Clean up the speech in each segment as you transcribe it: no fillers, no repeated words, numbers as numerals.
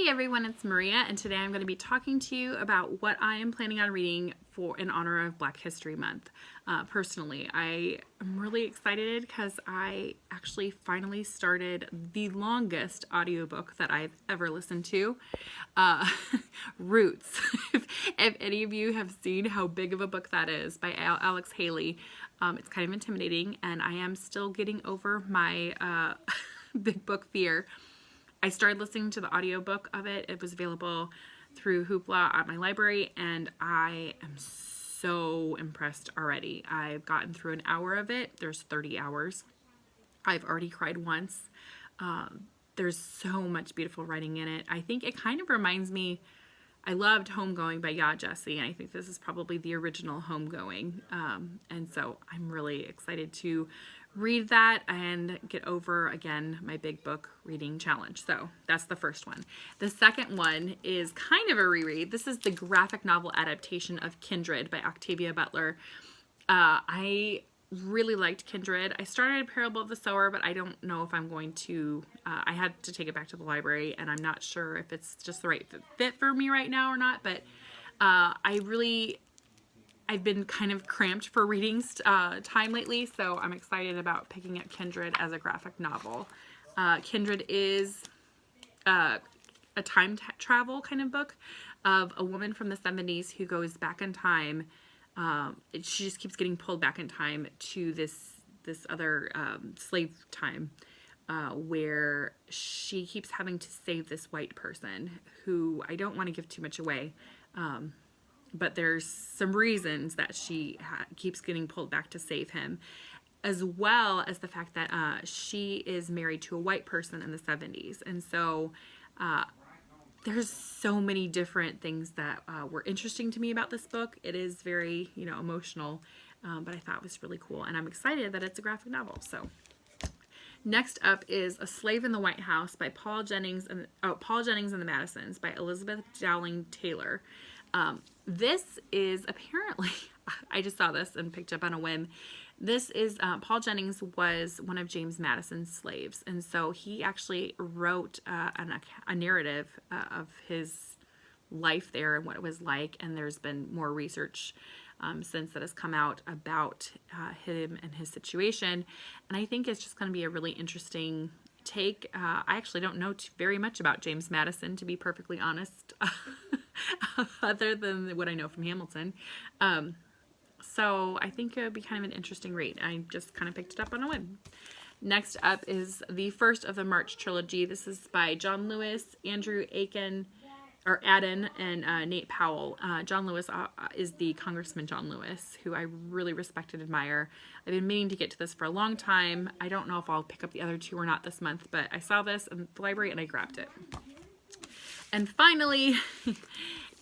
Hey everyone, it's Maria, and today I'm going to be talking to you about what I am planning on reading for in honor of Black History Month. Personally, I am really excited because I actually finally started the longest audiobook that I've ever listened to, Roots. If any of you have seen how big of a book that is by Alex Haley, it's kind of intimidating, and I am still getting over my big book fear. I started listening to the audiobook of it. It was available through Hoopla at my library, and I am so impressed already. I've gotten through an hour of it. There's 30 hours. I've already cried once. There's so much beautiful writing in it. I think it kind of reminds me, I loved Homegoing by Yaa Gyasi, and I think this is probably the original Homegoing. And so I'm really excited to read that and get over, again, my big book reading challenge. So that's the first one. The second one is kind of a reread. This is the graphic novel adaptation of Kindred by Octavia Butler. I really liked Kindred. I started Parable of the Sower, but I don't know if I'm going to, I had to take it back to the library, and I'm not sure if it's just the right fit for me right now or not, but I've been kind of cramped for reading time lately, so I'm excited about picking up Kindred as a graphic novel. Kindred is a time travel kind of book of a woman from the 70s who goes back in time. She just keeps getting pulled back in time to this other slave time where she keeps having to save this white person who I don't want to give too much away. But there's some reasons that she keeps getting pulled back to save him, as well as the fact that she is married to a white person in the 70s. And so there's so many different things that were interesting to me about this book. It is very, emotional, but I thought it was really cool. And I'm excited that it's a graphic novel. So next up is A Slave in the White House by Paul Jennings and the Madisons by Elizabeth Dowling Taylor. This is apparently, I just saw this and picked up on a whim. This is, Paul Jennings was one of James Madison's slaves. And so he actually wrote a narrative of his life there and what it was like. And there's been more research since that has come out about him and his situation. And I think it's just going to be a really interesting take. I actually don't know very much about James Madison, to be perfectly honest, other than what I know from Hamilton. So I think it would be kind of an interesting read. I just kind of picked it up on a whim. Next up is the first of the March trilogy. This is by John Lewis, Andrew Adden, and Nate Powell. John Lewis is the Congressman John Lewis, who I really respect and admire. I've been meaning to get to this for a long time. I don't know if I'll pick up the other two or not this month, but I saw this in the library and I grabbed it. And finally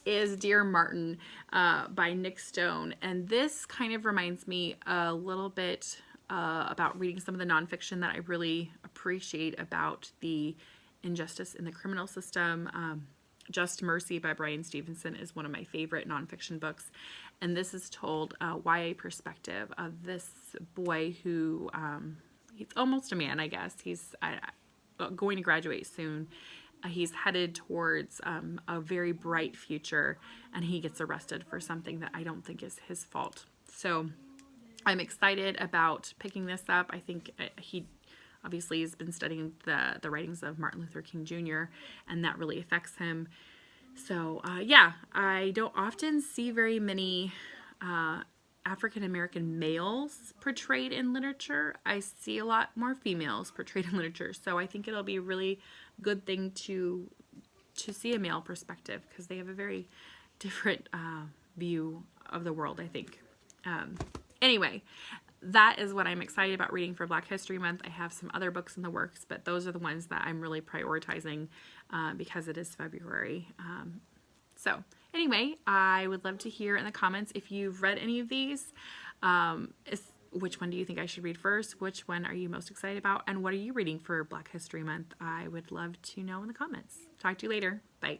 is Dear Martin by Nick Stone. And this kind of reminds me a little bit about reading some of the nonfiction that I really appreciate about the injustice in the criminal system. Just Mercy by Brian Stevenson is one of my favorite nonfiction books. And this is told YA perspective of this boy who, he's almost a man, I guess. He's going to graduate soon. He's headed towards a very bright future, and he gets arrested for something that I don't think is his fault. So I'm excited about picking this up. I think he obviously has been studying the writings of Martin Luther King Jr., and that really affects him. So yeah, I don't often see very many African-American males portrayed in literature. I see a lot more females portrayed in literature. So I think it'll be a really good thing to see a male perspective, because they have a very different view of the world, I think. Anyway, that is what I'm excited about reading for Black History Month. I have some other books in the works, but those are the ones that I'm really prioritizing because it is February. So anyway, I would love to hear in the comments if you've read any of these. Which one do you think I should read first? Which one are you most excited about? And what are you reading for Black History Month? I would love to know in the comments. Talk to you later. Bye.